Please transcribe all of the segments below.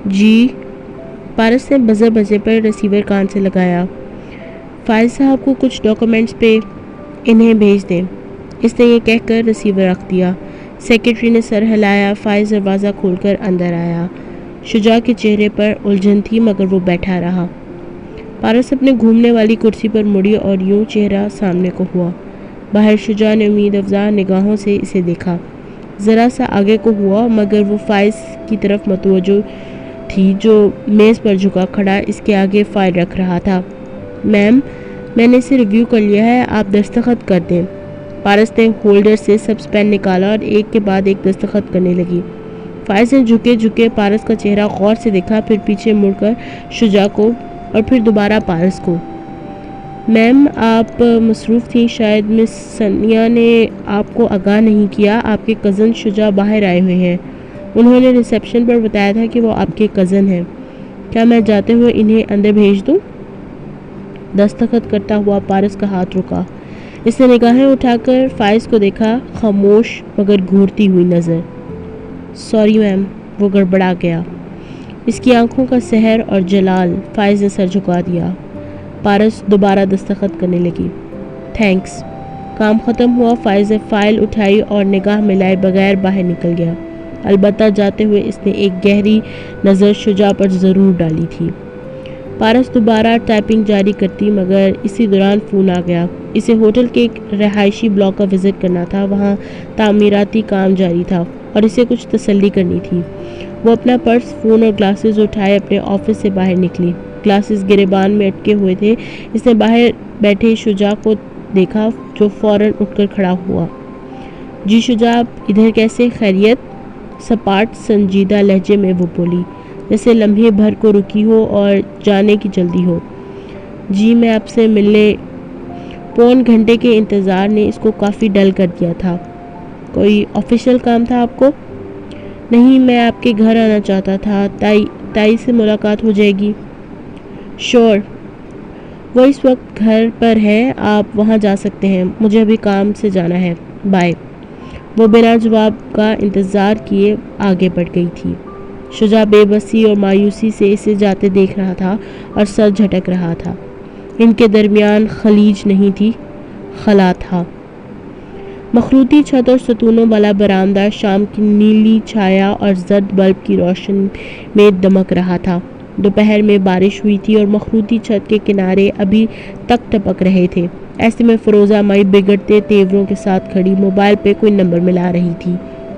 جی، پارس نے بزر بجنے پر ریسیور کان سے لگایا۔ فائز صاحب کو کچھ ڈاکومنٹس پہ انہیں بھیج دیں۔ اس نے یہ کہہ کر ریسیور رکھ دیا۔ سیکرٹری نے سر ہلایا۔ فائز دروازہ کھول کر اندر آیا۔ شجاع کے چہرے پر الجھن تھی مگر وہ بیٹھا رہا۔ پارس اپنے گھومنے والی کرسی پر مڑی اور یوں چہرہ سامنے کو ہوا۔ باہر شجاع نے امید افزا نگاہوں سے اسے دیکھا۔ ذرا سا آگے کو ہوا مگر وہ فائز کی طرف متوجہ تھی جو میز پر جھکا کھڑا اس کے آگے فائل رکھ رہا تھا۔ میم، میں نے اسے ریویو کر لیا ہے، آپ دستخط کر دیں۔ پارس نے ہولڈر سے سبز پین نکالا اور ایک کے بعد ایک دستخط کرنے لگی۔ فائز نے جھکے پارس کا چہرہ غور سے دیکھا، پھر پیچھے مڑ کر شجاع کو اور پھر دوبارہ پارس کو۔ میم، آپ مصروف تھیں، شاید مس ثانیہ نے آپ کو آگاہ نہیں کیا، آپ کے کزن شجاع باہر آئے ہوئے ہیں۔ انہوں نے ریسیپشن پر بتایا تھا کہ وہ آپ کے کزن ہیں۔ کیا میں جاتے ہوئے انہیں اندر بھیج دوں؟ دستخط کرتا ہوا پارس کا ہاتھ رکا۔ اس نے نگاہیں اٹھا کر فائز کو دیکھا، خاموش مگر گھورتی ہوئی نظر۔ سوری میم، وہ گڑبڑا گیا۔ اس کی آنکھوں کا سحر اور جلال۔ فائز نے سر جھکا دیا۔ پارس دوبارہ دستخط کرنے لگی۔ تھینکس۔ کام ختم ہوا۔ فائز نے فائل اٹھائی اور نگاہ ملائے بغیر باہر نکل گیا۔ البتہ جاتے ہوئے اس نے ایک گہری نظر شجاع پر ضرور ڈالی تھی۔ پارس دوبارہ ٹائپنگ جاری کرتی مگر اسی دوران فون آ گیا۔ اسے ہوٹل کے ایک رہائشی بلاک کا وزٹ کرنا تھا، وہاں تعمیراتی کام جاری تھا اور اسے کچھ تسلی کرنی تھی۔ وہ اپنا پرس، فون اور گلاسز اٹھائے اپنے آفس سے باہر نکلی۔ گلاسز گریبان میں اٹکے ہوئے تھے۔ اس نے باہر بیٹھے شجاع کو دیکھا جو فوراً اٹھ کر کھڑا ہوا۔ جی شجاع، آپ ادھر کیسے؟ خیریت؟ سپاٹ سنجیدہ لہجے میں وہ بولی، جیسے لمحے بھر کو رکی ہو اور جانے کی جلدی ہو۔ جی، میں آپ سے ملنے پون گھنٹے کے انتظار نے اس کو کافی ڈل کر دیا تھا۔ کوئی آفیشیل کام تھا آپ کو؟ نہیں، میں آپ کے گھر آنا چاہتا تھا، تائی سے ملاقات ہو جائے گی؟ شور، وہ اس وقت گھر پر ہے، آپ وہاں جا سکتے ہیں، مجھے ابھی کام سے جانا ہے، بائے۔ وہ بنا جواب کا انتظار کیے آگے بڑھ گئی تھی۔ شجاع بے بسی اور مایوسی سے اسے جاتے دیکھ رہا تھا اور سر جھٹک رہا تھا۔ ان کے درمیان خلیج نہیں تھی، خلا تھا۔ مخروطی چھت اور ستونوں والا برآمدہ شام کی نیلی چھایا اور زرد بلب کی روشنی میں دمک رہا تھا۔ دوپہر میں بارش ہوئی تھی اور مخروطی چھت کے کنارے ابھی تک ٹپک رہے تھے۔ ایسے میں فروزہ مئی بگڑتے تیوروں کے ساتھ کھڑی موبائل پہ کوئی نمبر ملا رہی تھی۔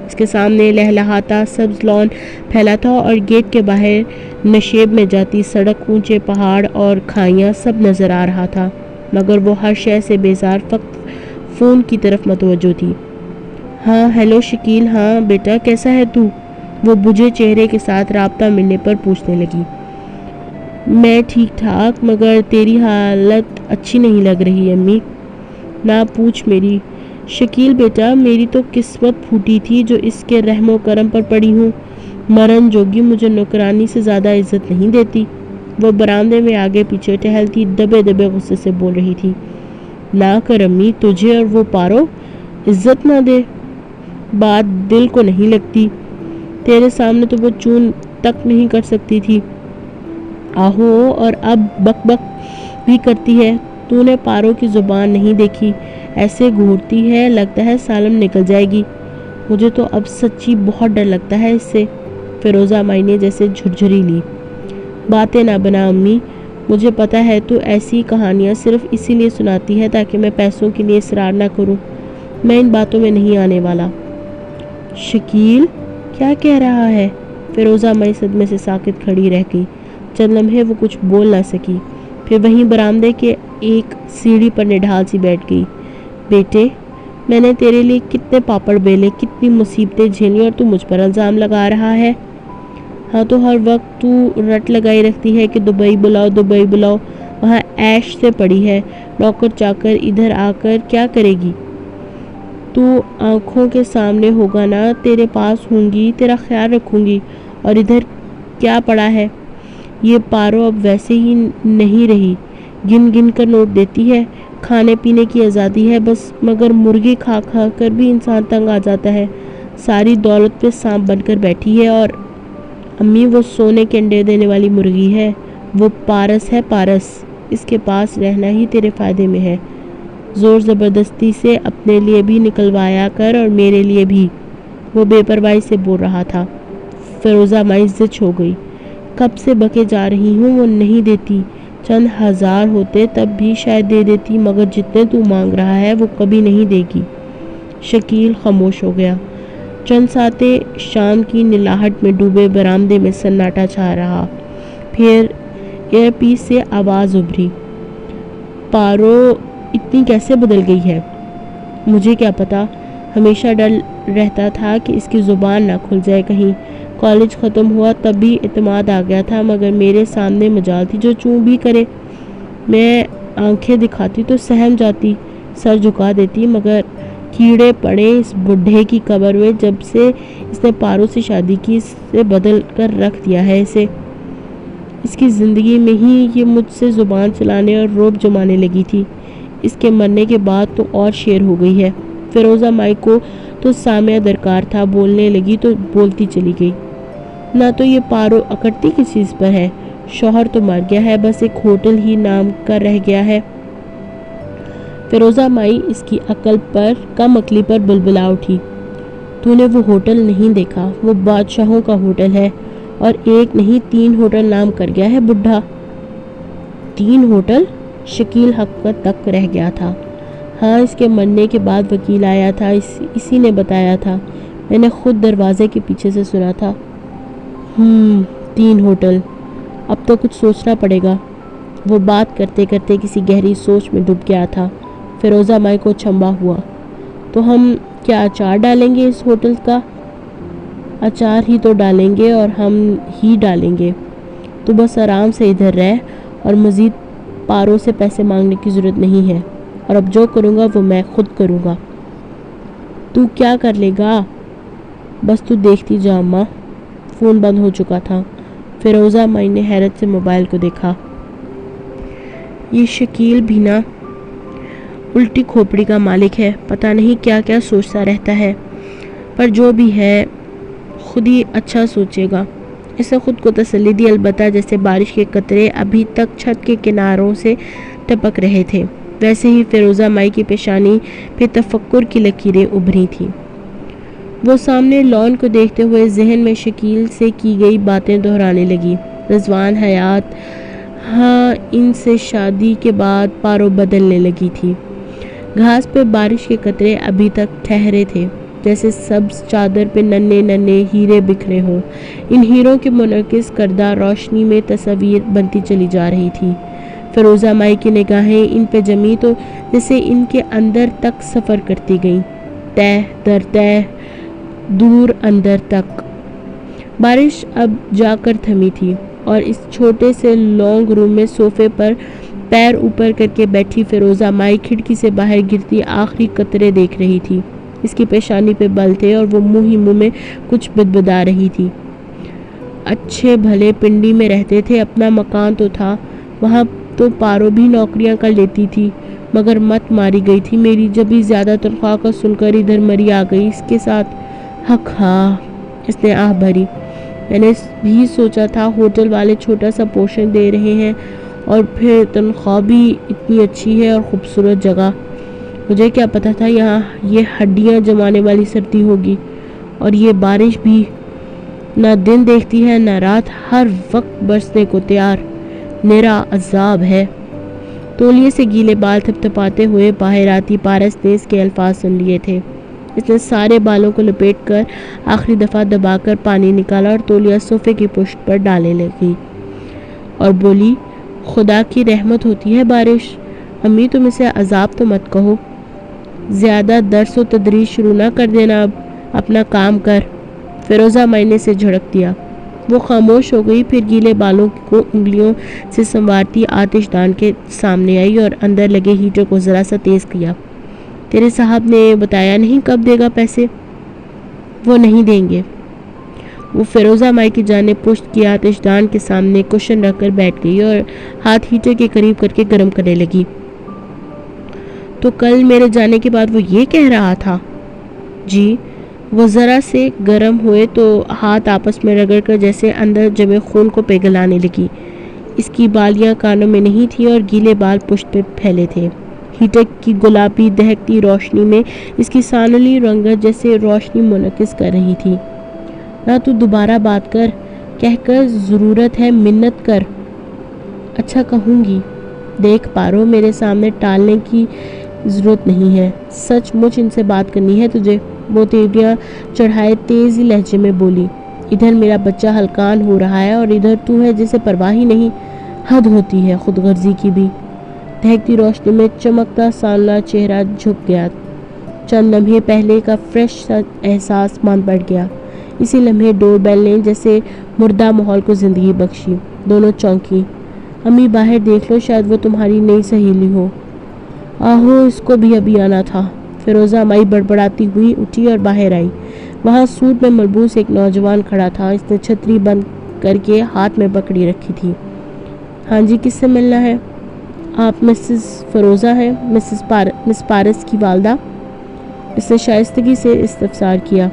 اس کے سامنے لہلہاتا سبز لان پھیلا تھا اور گیٹ کے باہر نشیب میں جاتی سڑک، اونچے پہاڑ اور کھائیاں سب نظر آ رہا تھا مگر وہ ہر شے سے بیزار فقط فون کی طرف متوجہ تھی۔ ہاں ہیلو شکیل، ہاں بیٹا کیسا ہے تو؟ وہ بجھے چہرے کے ساتھ رابطہ ملنے پر پوچھنے لگی۔ میں ٹھیک ٹھاک مگر تیری حالت اچھی نہیں لگ رہی امی۔ نہ پوچھ میری شکیل بیٹا، میری تو قسمت پھوٹی تھی جو اس کے رحم و کرم پر پڑی ہوں۔ مرن جوگی مجھے نوکرانی سے زیادہ عزت نہیں دیتی۔ وہ برآمدے میں آگے پیچھے ٹہلتی دبے دبے غصے سے بول رہی تھی۔ نہ کر امی، تجھے اور وہ پارو عزت نہ دے، بات دل کو نہیں لگتی۔ تیرے سامنے تو وہ چون تک نہیں کر سکتی تھی، آہو، اور اب بک بک بھی کرتی ہے۔ تو نے پارو کی زبان نہیں دیکھی، ایسے گھورتی ہے لگتا ہے سالم نکل جائے گی۔ مجھے تو اب سچی بہت ڈر لگتا ہے اس سے۔ فیروزہ مائی نے جیسے جھرجھری لی۔ باتیں نہ بنا امی، مجھے پتا ہے تو ایسی کہانیاں صرف اسی لیے سناتی ہے تاکہ میں پیسوں کے لیے اصرار نہ کروں۔ میں ان باتوں میں نہیں آنے والا۔ شکیل کیا کہہ رہا ہے؟ فیروزہ مائی صدمے سے ساکت کھڑی رہ گئی۔ چند لمحے وہ کچھ بول نہ سکی، پھر وہیں برآمدے کے ایک سیڑھی پر نڈھال سی بیٹھ گئی۔ بیٹے، میں نے تیرے لیے کتنے پاپڑ بیلے، کتنی مصیبتیں جھیلی اور تو مجھ پر الزام لگا رہا ہے۔ ہاں تو ہر وقت تو رٹ لگائی رکھتی ہے کہ دبئی بلاؤ دبئی بلاؤ، وہاں عیش سے پڑی ہے، نوکر چاکر، ادھر آ کر کیا کرے گی؟ تو آنکھوں کے سامنے ہوگا نا، تیرے پاس ہوں گی، تیرا خیال رکھوں گی، اور ادھر کیا پڑا ہے؟ یہ پارو اب ویسے ہی نہیں رہی، گن گن کر نوٹ دیتی ہے، کھانے پینے کی آزادی ہے بس، مگر مرغی کھا کھا کر بھی انسان تنگ آ جاتا ہے، ساری دولت پہ سانپ بن کر بیٹھی ہے، اور امی وہ سونے کے انڈے دینے والی مرغی ہے، وہ پارس ہے پارس، اس کے پاس رہنا ہی تیرے فائدے میں ہے، زور زبردستی سے اپنے لیے بھی نکلوایا کر اور میرے لیے بھی۔ وہ بے پرواہی سے بول رہا تھا۔ فیروزہ مائی زچ ہو گئی۔ کب سے بکے جا رہی ہوں وہ نہیں دیتی، چند ہزار ہوتے تب بھی شاید دے دیتی، مگر جتنے تو مانگ رہا ہے وہ کبھی نہیں دے گی۔ شکیل خاموش ہو گیا۔ چند ساتیں شام کی نلاہٹ میں ڈوبے برآمدے میں سناٹا چھا رہا۔ پھر ایئر پیس سے آواز ابھری، پارو اتنی کیسے بدل گئی ہے؟ مجھے کیا پتا، ہمیشہ ڈر رہتا تھا کہ اس کی زبان نہ کھل جائے کہیں۔ کالج ختم ہوا تب بھی اعتماد آ گیا تھا، مگر میرے سامنے مجال تھی جو چوں بھی کرے۔ میں آنکھیں دکھاتی تو سہم جاتی، سر جھکا دیتی، مگر کیڑے پڑے اس بڈھے کی قبر میں۔ جب سے اس نے پارو سے شادی کی، اس سے بدل کر رکھ دیا ہے اسے۔ اس کی زندگی میں ہی یہ مجھ سے زبان چلانے اور رعب جمانے لگی تھی، اس کے مرنے کے بعد تو اور شیر ہو گئی ہے۔ فیروزہ مائی کو تو سامعہ درکار تھا، بولنے لگی تو بولتی چلی گئی۔ نہ تو یہ پارو اکڑتی کس چیز پر ہے، شوہر تو مر گیا ہے، بس ایک ہوٹل ہی نام کا رہ گیا ہے۔ فیروزہ مائی اس کی عقل پر کم عقلی پر بلبلا اٹھی۔ تو نے وہ ہوٹل نہیں دیکھا، وہ بادشاہوں کا ہوٹل ہے، اور ایک نہیں 3 ہوٹل نام کر گیا ہے بڈھا۔ 3 ہوٹل؟ شکیل حق تک رہ گیا تھا۔ ہاں، اس کے مرنے کے بعد وکیل آیا تھا، اسی نے بتایا تھا، میں نے خود دروازے کے پیچھے سے سنا تھا۔ 3 ہوٹل، اب تو کچھ سوچنا پڑے گا۔ وہ بات کرتے کرتے کسی گہری سوچ میں ڈوب گیا تھا۔ فیروزہ مائی کو چنبا ہوا، تو ہم کیا اچار ڈالیں گے اس ہوٹل کا؟ اچار ہی تو ڈالیں گے، اور ہم ہی ڈالیں گے۔ تو بس آرام سے ادھر رہ، اور مزید پارو سے پیسے مانگنے کی ضرورت نہیں ہے، اور اب جو کروں گا وہ میں خود کروں گا۔ تو کیا کر لے گا؟ بس تو دیکھتی جا اماں۔ فون بند ہو چکا تھا۔ فیروزہ مائی نے حیرت سے موبائل کو دیکھا۔ یہ شکیل بھی نا الٹی کھوپڑی کا مالک ہے، پتہ نہیں کیا کیا سوچتا رہتا ہے، پر جو بھی ہے خود ہی اچھا سوچے گا۔ اس نے خود کو تسلی دی، البتہ جیسے بارش کے قطرے ابھی تک چھت کے کناروں سے ٹپک رہے تھے، ویسے ہی فیروزہ مائی کی پیشانی پہ تفکر کی لکیریں ابھری تھیں۔ وہ سامنے لان کو دیکھتے ہوئے ذہن میں شکیل سے کی گئی باتیں دہرانے لگی۔ رضوان، حیات، ہاں ان سے شادی کے بعد پارو بدلنے لگی تھی۔ گھاس پہ بارش کے قطرے ابھی تک ٹھہرے تھے، جیسے سبز چادر پہ ننھے ننھے ہیرے بکھرے ہوں۔ ان ہیروں کی منعکس کردہ روشنی میں تصاویر بنتی چلی جا رہی تھی۔ فیروزہ مائی کی نگاہیں ان پہ جمی تو جیسے ان کے اندر تک سفر کرتی گئیں، تہ در تہ، دور اندر تک۔ بارش اب جا کر تھمی تھی، اور اس چھوٹے سے لانگ روم میں صوفے پر پیر اوپر کر کے بیٹھی فیروزہ مائی کھڑکی سے باہر گرتی آخری قطرے دیکھ رہی تھی۔ اس کی پیشانی پہ بل تھے، اور وہ منہ ہی منہ میں کچھ بدبدا رہی تھی۔ اچھے بھلے پنڈی میں رہتے تھے، اپنا مکان تو تھا، وہاں تو پارو بھی نوکریاں کر لیتی تھی، مگر مت ماری گئی تھی میری، جب بھی زیادہ تنخواہ کا سن کر ادھر مری آ گئی اس کے ساتھ۔ حق ہاں، اس نے آہ بھری، میں نے بھی سوچا تھا ہوٹل والے چھوٹا سا پورشن دے رہے ہیں، اور پھر تنخواہ بھی اتنی اچھی ہے، اور خوبصورت جگہ۔ مجھے کیا پتا تھا یہاں یہ ہڈیاں جمانے والی سردی ہوگی، اور یہ بارش بھی نہ دن دیکھتی ہے نہ رات، ہر وقت برسنے کو تیار، نرا عذاب ہے۔ تولیے سے گیلے بال تھپتھپاتے ہوئے باہر آتی پارس نے اس کے الفاظ سن لیے تھے۔ اس نے سارے بالوں کو لپیٹ کر آخری دفعہ دبا کر پانی نکالا، اور تولیہ صوفے کی پشت پر ڈالنے لگی، اور بولی، خدا کی رحمت ہوتی ہے بارش۔ امی تم اسے عذاب تو مت کہو، زیادہ درس و تدریس شروع نہ کر دینا، اب اپنا کام کر۔ فیروزہ مائی نے سے جھڑک دیا۔ وہ خاموش ہو گئی، پھر گیلے بالوں کو انگلیوں سے سنوارتی آتش دان کے سامنے آئی، اور اندر لگے ہیٹر کو ذرا سا تیز کیا۔ تیرے صاحب نے بتایا نہیں کب دے گا پیسے؟ وہ نہیں دیں گے۔ وہ فیروزہ مائی کی جانب پشت کی آتش دان کے سامنے کشن رکھ کر بیٹھ گئی، اور ہاتھ ہیٹر کے قریب کر کے گرم کرنے لگی۔ تو کل میرے جانے کے بعد وہ یہ کہہ رہا تھا؟ جی، وہ ذرا سے گرم ہوئے تو ہاتھ آپس میں رگڑ کر جیسے اندر جمے خون کو پگھلانے لگی۔ اس کی بالیاں کانوں میں نہیں تھی اور گیلے بال پشت پہ پھیلے تھے۔ ہیٹر کی گلابی دہکتی روشنی میں اس کی سانولی رنگت جیسے روشنی منعکس کر رہی تھی۔ نہ تو دوبارہ بات کر، کہہ کر ضرورت ہے منت کر۔ اچھا کہوں گی۔ دیکھ پارو، میرے سامنے ٹالنے کی ضرورت نہیں ہے، سچ مچ ان سے بات کرنی ہے تجھے۔ وہ تیوریاں چڑھائے تیزی لہجے میں بولی۔ ادھر میرا بچہ ہلکان ہو رہا ہے اور ادھر تو ہے جسے پرواہ ہی نہیں۔ حد ہوتی ہے خود غرضی کی بھی۔ دہکتی روشنی میں چمکتا سانولا چہرہ جھک گیا۔ چند لمحے پہلے کا فریش سا احساس مان پڑ گیا۔ اسی لمحے ڈور بیل نے جیسے مردہ ماحول کو زندگی بخشی۔ دونوں چونکی۔ امی باہر دیکھ لو، شاید وہ تمہاری نئی سہیلی ہو۔ آہو، اس کو بھی ابھی آنا تھا۔ فیروزہ مائی بڑبڑاتی ہوئی اٹھی اور باہر آئی۔ وہاں سوٹ میں ملبوس ایک نوجوان کھڑا تھا۔ اس نے چھتری بند کر کے ہاتھ میں پکڑی رکھی تھی۔ ہاں جی، کس سے ملنا ہے؟ آپ مسز فیروزہ ہیں؟ مس پارس کی والدہ؟ اس نے شائستگی سے استفسار کیا۔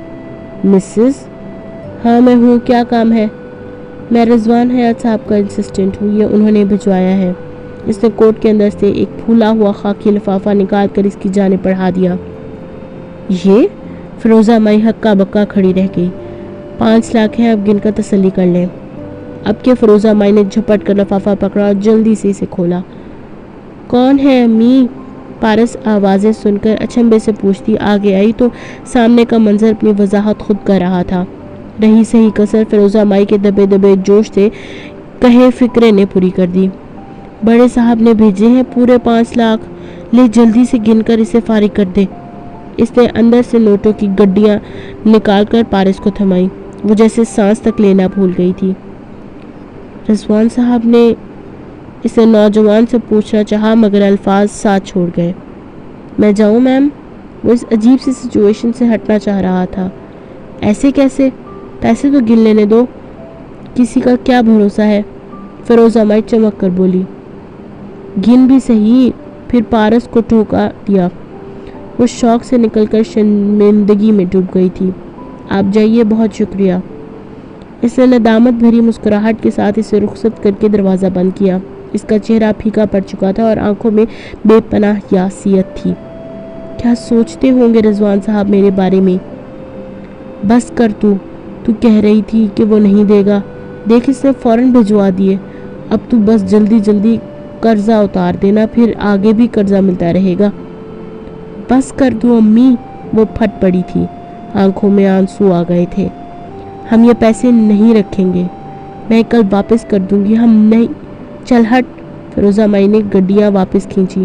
مسز؟ ہاں میں ہوں، کیا کام ہے؟ میں رضوان حیات صاحب کا اسسٹنٹ ہوں، یہ انہوں نے بھجوایا ہے۔ اس نے کوٹ کے اندر سے ایک پھولا ہوا خاکی لفافہ نکال کر اس کی جانب بڑھا دیا۔ یہ؟ فیروزہ مائی ہکا بکا کھڑی رہ گئی۔ 5 لاکھ ہے، اب گن کر تسلی کر لیں۔ اب کے فیروزہ مائی نے جھپٹ کر لفافہ پکڑا اور جلدی سے اسے کھولا۔ کون ہے امی؟ پارس آوازیں سن کر اچنبھے سے پوچھتی آگے آئی تو سامنے کا منظر اپنی وضاحت خود کر رہا تھا۔ رہی صحیح کسر فیروزہ مائی کے دبے دبے جوش سے کہے فکرے نے پوری کر دی۔ بڑے صاحب نے بھیجے ہیں پورے 5 لاکھ، لے جلدی سے گن کر اسے فارغ کر دے۔ اس نے اندر سے نوٹوں کی گڈیاں نکال کر پارس کو تھمائی۔ وہ جیسے سانس تک لینا بھول گئی تھی۔ رضوان صاحب نے اسے نوجوان سے پوچھنا چاہا مگر الفاظ ساتھ چھوڑ گئے۔ میں جاؤں میم؟ وہ اس عجیب سی سچویشن سے ہٹنا چاہ رہا تھا۔ ایسے کیسے؟ پیسے تو گن لینے دو، کسی کا کیا بھروسہ ہے؟ فیروزہ مائی چمک کر بولی۔ گن بھی صحیح۔ پھر پارس کو ٹھوکا دیا۔ وہ شوق سے نکل کر شرمندگی میں ڈوب گئی تھی۔ آپ جائیے، بہت شکریہ۔ اس نے ندامت بھری مسکراہٹ کے ساتھ اسے رخصت کر کے دروازہ بند کیا۔ اس کا چہرہ پھیکا پڑ چکا تھا اور آنکھوں میں بے پناہ یاسیت تھی۔ کیا سوچتے ہوں گے رضوان صاحب میرے بارے میں؟ بس کر، تو کہہ رہی تھی کہ وہ نہیں دے گا۔ دیکھ، اس نے فوراً بھجوا دیے۔ اب تو بس جلدی جلدی قرضہ اتار دینا، پھر آگے بھی قرضہ ملتا رہے گا۔ بس کر دو امی۔ وہ پھٹ پڑی تھی، آنکھوں میں آنسو آ گئے تھے۔ ہم یہ پیسے نہیں رکھیں گے، میں کل واپس کر دوں گی۔ ہم نہیں۔ چل ہٹ۔ فیروزہ مائی نے گڈیاں واپس کھینچی۔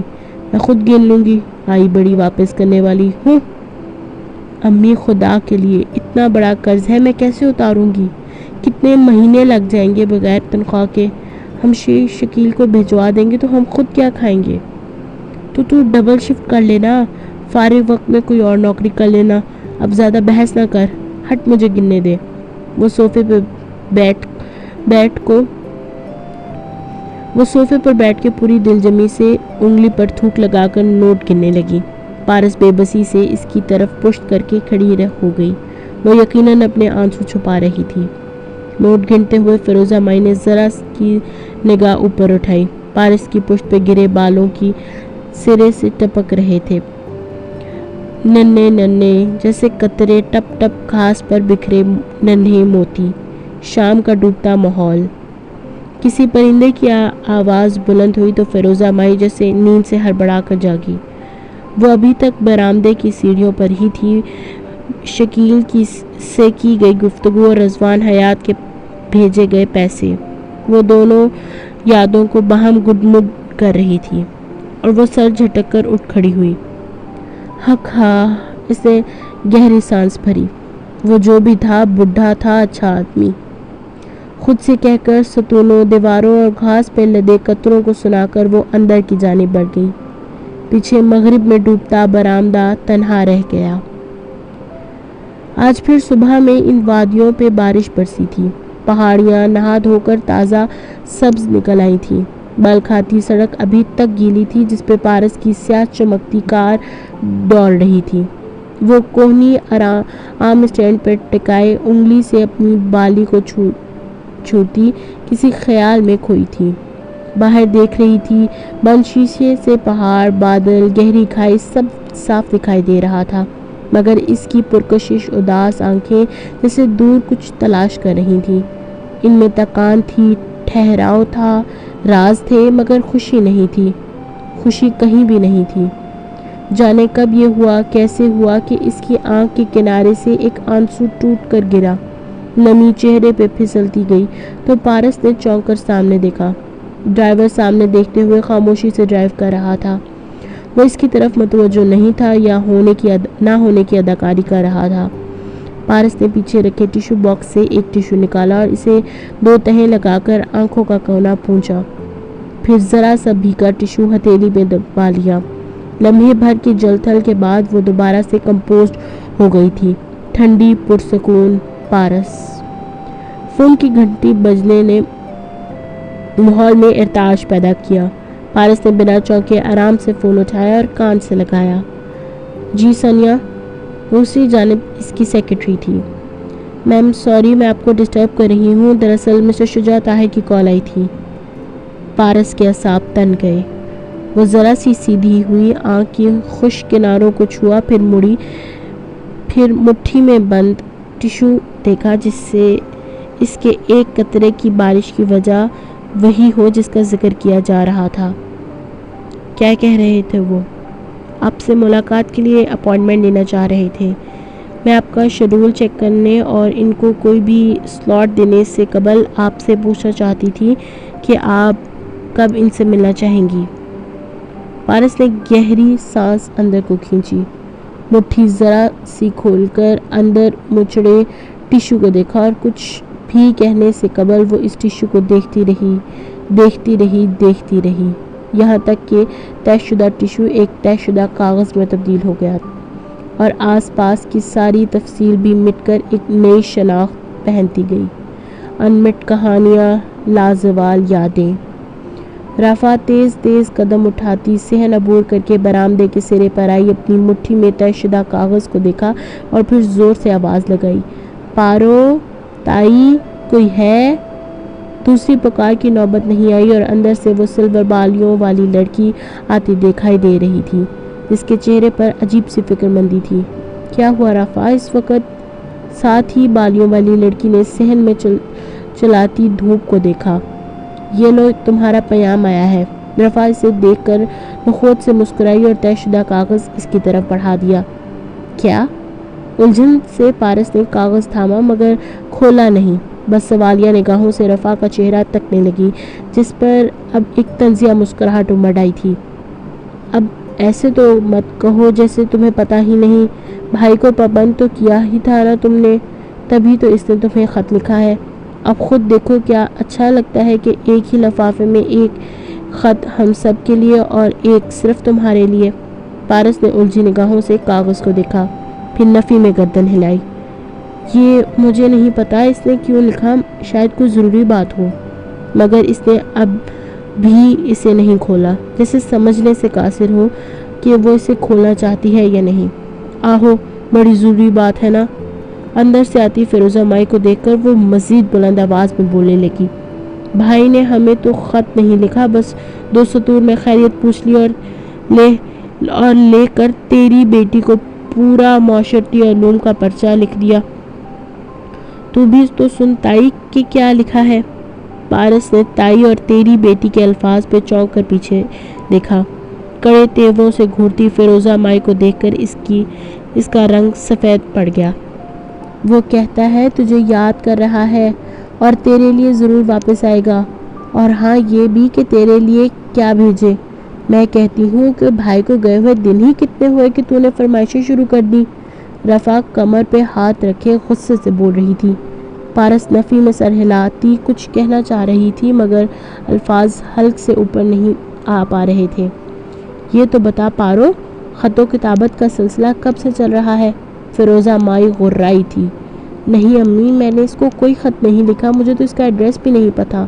میں خود گن لوں گی، آئی بڑی واپس کرنے والی ہوں۔ امی خدا کے لیے، اتنا بڑا قرض ہے، میں کیسے اتاروں گی؟ کتنے مہینے لگ جائیں گے بغیر تنخواہ کے؟ ہم شکیل کو بھجوا دیں گے تو ہم خود کیا کھائیں گے؟ تو ڈبل شفٹ کر لینا، فارغ وقت میں کوئی اور نوکری کر لینا۔ اب زیادہ بحث نہ کر، ہٹ، مجھے گننے دے۔ وہ صوفے پر بیٹھ کے پوری دلجمی سے انگلی پر تھوک لگا کر نوٹ گننے لگی۔ پارس بے بسی سے اس کی طرف پشت کر کے کھڑی ہو گئی۔ وہ یقیناً اپنے آنسو چھپا رہی تھی۔ نوٹ گنتے ہوئے فیروزہ مائی نے ذرا کی نگاہ اوپر اٹھائی۔ پارس کی پشت پہ گرے بالوں کی سرے سے ٹپک رہے تھے ننھے ننھے جیسے قطرے، ٹپ ٹپ گھاس پر بکھرے ننھے موتی۔ شام کا ڈوبتا ماحول۔ کسی پرندے کی آواز بلند ہوئی تو فیروزہ مائی جیسے نیند سے ہڑبڑا کر جاگی۔ وہ ابھی تک برآمدے کی سیڑھیوں پر ہی تھی۔ شکیل سے کی گئی گفتگو اور رضوان حیات کے بھیجے گئے پیسے، وہ دونوں یادوں کو باہم گڈ کر رہی تھی اور وہ سر جھٹک کر اٹھ کھڑی ہوئی۔ حق ہاں، اس نے گہری سانس بھری۔ وہ جو بھی تھا، بڈھا تھا، اچھا آدمی۔ خود سے کہہ کر ستونوں، دیواروں اور گھاس پہ لدے قطروں کو سنا کر وہ اندر کی جانب بڑھ گئی۔ پیچھے مغرب میں ڈوبتا برآمدہ تنہا رہ گیا۔ آج پھر صبح میں ان وادیوں پہ بارش برسی تھی۔ پہاڑیاں نہا دھو کر تازہ سبز نکل آئی تھیں۔ بل کھاتی سڑک ابھی تک گیلی تھی جس پہ پارس کی سیاہ چمکتی کار دوڑ رہی تھی۔ وہ کوہنی آرم اسٹینڈ پر ٹکائے انگلی سے اپنی بالی کو چھوتی کسی خیال میں کھوئی تھی۔ باہر دیکھ رہی تھی، بند شیشے سے پہاڑ، بادل، گہری کھائی سب صاف دکھائی دے رہا تھا، مگر اس کی پرکشش اداس آنکھیں جیسے دور کچھ تلاش کر رہی تھیں۔ ان میں تکان تھی، ٹھہراؤ تھا، راز تھے، مگر خوشی نہیں تھی۔ خوشی کہیں بھی نہیں تھی۔ جانے کب یہ ہوا، کیسے ہوا کہ اس کی آنکھ کے کنارے سے ایک آنسو ٹوٹ کر گرا۔ نمی چہرے پہ پھسلتی گئی تو پارس نے چونک کر سامنے دیکھا۔ ڈرائیور سامنے دیکھتے ہوئے خاموشی سے ڈرائیو کر رہا تھا۔ وہ اس کی طرف متوجہ نہیں تھا یا نہ ہونے کی اداکاری کر رہا تھا۔ پارس نے پیچھے رکھے ٹیشو باکس سے ایک ٹیشو نکالا اور اسے 2 تہیں لگا کر آنکھوں کا کونا پونچھا، پھر ذرا سا بھیگا ٹیشو ہتھیلی میں دبا لیا۔ لمحے بھر کی جل تھل کے بعد وہ دوبارہ سے کمپوزڈ ہو گئی تھی، ٹھنڈی پرسکون۔ پارس۔ فون کی گھنٹی بجنے نے ماحول میں ارتعاش پیدا کیا۔ پارس نے بنا چونکے آرام سے فون اٹھایا اور کان سے لگایا۔ جی سونیا۔ دوسری جانب اس کی سیکرٹری تھی۔ میم سوری میں آپ کو ڈسٹرب کر رہی ہوں، دراصل مسٹر شجاع طاہر کی کال آئی تھی۔ پارس کے اعصاب تن گئے۔ وہ ذرا سی سیدھی ہوئی، آنکھ کی خشک کناروں کو چھوا، پھر مڑی، پھر مٹھی میں بند ٹیشو دیکھا جس سے اس کے ایک قطرے کی بارش کی وجہ وہی ہو جس کا ذکر کیا جا رہا تھا۔ کیا کہہ رہے تھے وہ؟ آپ سے ملاقات کے لیے اپوائنٹمنٹ لینا چاہ رہے تھے۔ میں آپ کا شیڈول چیک کرنے اور ان کو کوئی بھی سلاٹ دینے سے قبل آپ سے پوچھنا چاہتی تھی کہ آپ کب ان سے ملنا چاہیں گی۔ پارس نے گہری سانس اندر کو کھینچی، مٹھی ذرا سی کھول کر اندر مچڑے ٹیشو کو دیکھا اور کچھ بھی کہنے سے قبل وہ اس ٹیشو کو دیکھتی رہی یہاں تک کہ طے شدہ ٹیشو ایک طے شدہ کاغذ میں تبدیل ہو گیا اور آس پاس کی ساری تفصیل بھی مٹ کر ایک نئی شناخت پہنتی گئی، انمٹ کہانیاں، لازوال یادیں۔ رافع تیز تیز قدم اٹھاتی صحن عبور کر کے برآمدے کے سرے پر آئی، اپنی مٹھی میں طے شدہ کاغذ کو دیکھا اور پھر زور سے آواز لگائی، پارو، تائی، کوئی ہے؟ دوسری پکار کی نوبت نہیں آئی اور اندر سے وہ سلور بالیوں والی لڑکی آتی دکھائی دے رہی تھی جس کے چہرے پر عجیب سی فکر مندی تھی۔ کیا ہوا رافع؟ اس وقت ساتھ ہی بالیوں والی لڑکی نے صحن میں چلاتی دھوپ کو دیکھا۔ یہ لو تمہارا پیام آیا ہے۔ رافع اسے دیکھ کر نخوت سے مسکرائی اور طے شدہ کاغذ اس کی طرف بڑھا دیا۔ کیا؟ الجھن سے پارس نے کاغذ تھاما مگر کھولا نہیں، بس سوالیہ نگاہوں سے رافع کا چہرہ تکنے لگی جس پر اب ایک طنزیہ مسکراہٹ امڑ آئی تھی۔ اب ایسے تو مت کہو جیسے تمہیں پتہ ہی نہیں، بھائی کو پابند تو کیا ہی تھا نا تم نے، تبھی تو اس نے تمہیں خط لکھا ہے۔ اب خود دیکھو کیا اچھا لگتا ہے کہ ایک ہی لفافے میں ایک خط ہم سب کے لیے اور ایک صرف تمہارے لیے۔ پارس نے الجھی نگاہوں سے کاغذ کو دیکھا، پھر نفی میں گردن ہلائی۔ یہ مجھے نہیں پتا اس نے کیوں لکھا، شاید کوئی ضروری بات ہو، مگر اس نے اب بھی اسے نہیں کھولا، جیسے سمجھنے سے قاصر ہو کہ وہ اسے کھولنا چاہتی ہے یا نہیں۔ آہو، بڑی ضروری بات ہے نا۔ اندر سے آتی فیروزہ مائی کو دیکھ کر وہ مزید بلند آواز میں بولنے لگی، بھائی نے ہمیں تو خط نہیں لکھا، بس 2 سطور میں خیریت پوچھ لی اور لے کر تیری بیٹی کو پورا معاشرتی علوم کا پرچہ لکھ دیا۔ تو بھی تو سن تائی کہ کیا لکھا ہے۔ پارس نے تائی اور تیری بیٹی کے الفاظ پہ چونک کر پیچھے دیکھا۔ کڑے تیوروں سے گھورتی فیروزہ مائی کو دیکھ کر اس کا رنگ سفید پڑ گیا۔ وہ کہتا ہے تجھے یاد کر رہا ہے اور تیرے لیے ضرور واپس آئے گا، اور ہاں یہ بھی کہ تیرے لیے کیا بھیجے۔ میں کہتی ہوں کہ بھائی کو گئے ہوئے دن ہی کتنے ہوئے کہ تو نے فرمائشیں شروع کر دی۔ رافع کمر پہ ہاتھ رکھے غصے سے بول رہی تھی۔ پارس نفی میں سر ہلاتی کچھ کہنا چاہ رہی تھی مگر الفاظ حلق سے اوپر نہیں آ پا رہے تھے۔ یہ تو بتا پارو، خط و کتابت کا سلسلہ کب سے چل رہا ہے؟ فیروزہ مائی غرائی تھی۔ نہیں امی، میں نے اس کو کوئی خط نہیں لکھا، مجھے تو اس کا ایڈریس بھی نہیں پتا۔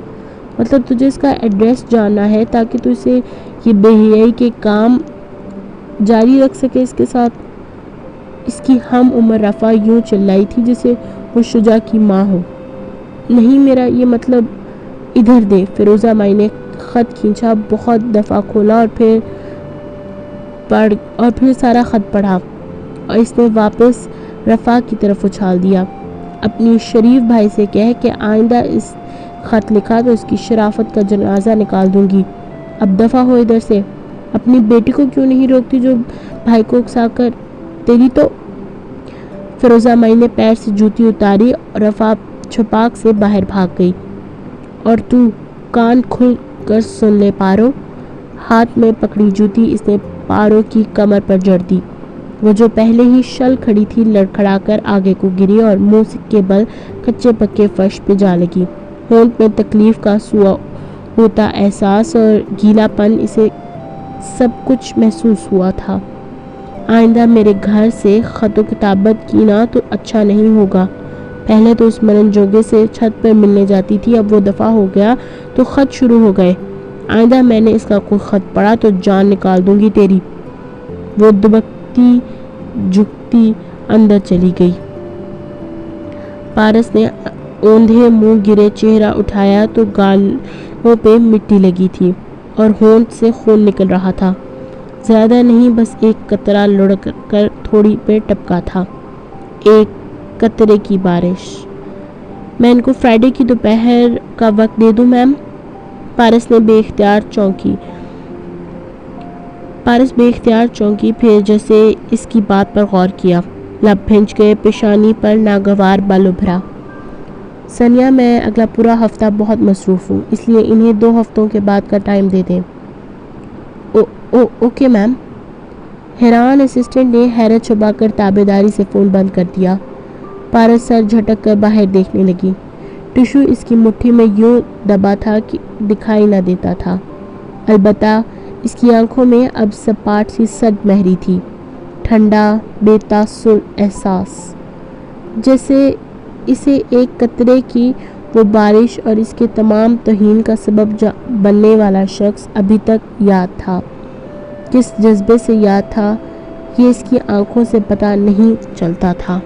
مطلب تجھے اس کا ایڈریس جاننا ہے تاکہ تو اسے یہ بے حیائی کے کام جاری رکھ سکے اس کے ساتھ؟ اس کی ہم عمر رفع یوں چلائی تھی جیسے وہ شجاع کی ماں ہو۔ نہیں، میرا یہ مطلب ادھر دے۔ فیروزہ مائی نے خط کھینچا، بہت دفعہ کھولا اور پھر سارا خط پڑھا اور اس نے واپس رفع کی طرف اچھال دیا۔ اپنی شریف بھائی سے کہہ کہ آئندہ اس خط لکھا تو اس کی شرافت کا جنازہ نکال دوں گی۔ اب دفع ہو ادھر سے۔ اپنی بیٹی کو کیوں نہیں روکتی جو بھائی کو اکسا کر؟ تیری تو… فیروزہ مائی نے پیر سے جوتی اتاری اور رفع چھپاک سے باہر بھاگ گئی۔ اور تو کان کھل کر سن لے پارو۔ ہاتھ میں پکڑی جوتی اس نے پارو کی کمر پر جڑ دی۔ وہ جو پہلے ہی شل کھڑی تھی لڑکھڑا کر آگے کو گری اور منہ کے بل کچے پکے فرش پہ جا لگی۔ ہونٹ میں تکلیف کا سوا ہوتا احساس اور گیلا پن، اسے سب کچھ محسوس ہوا تھا۔ آئندہ میرے گھر سے خط و کتابت کی نہ تو اچھا نہیں ہوگا۔ پہلے تو اس مرن جوگے سے چھت پر ملنے جاتی تھی، اب وہ دفع ہو گیا تو خط شروع ہو گئے۔ آئندہ میں نے اس کا کوئی خط پڑھا تو جان نکال دوں گی تیری۔ وہ دبکتی جھکتی اندر چلی گئی۔ پارس نے اوندھے منہ گرے چہرہ اٹھایا تو گالوں پہ مٹی لگی تھی اور ہونٹ سے خون نکل رہا تھا۔ زیادہ نہیں، بس ایک قطرہ لڑک کر تھوڑی پہ ٹپکا تھا۔ ایک قطرے کی بارش۔ میں ان کو فرائیڈے کی دوپہر کا وقت دے دوں میم؟ پارس بے اختیار چونکی، پھر جیسے اس کی بات پر غور کیا۔ لب بھنج گئے، پیشانی پر ناگوار بل ابھرا۔ سنیا، میں اگلا پورا ہفتہ بہت مصروف ہوں، اس لیے انہیں 2 ہفتوں کے بعد کا ٹائم دے دیں۔ Okay ma'am. حیران اسسٹنٹ نے حیرت چھپا کر تابعداری سے فون بند کر دیا۔ پارس سر جھٹک کر باہر دیکھنے لگی۔ ٹشو اس کی مٹھی میں یوں دبا تھا کہ دکھائی نہ دیتا تھا، البتہ اس کی آنکھوں میں اب سپاٹ سی سگ مہری تھی، ٹھنڈا بے تاثر احساس، جیسے اسے ایک قطرے کی وہ بارش اور اس کے تمام توہین کا سبب بننے والا شخص ابھی تک یاد تھا۔ کس جذبے سے یاد تھا، یہ اس کی آنکھوں سے پتہ نہیں چلتا تھا۔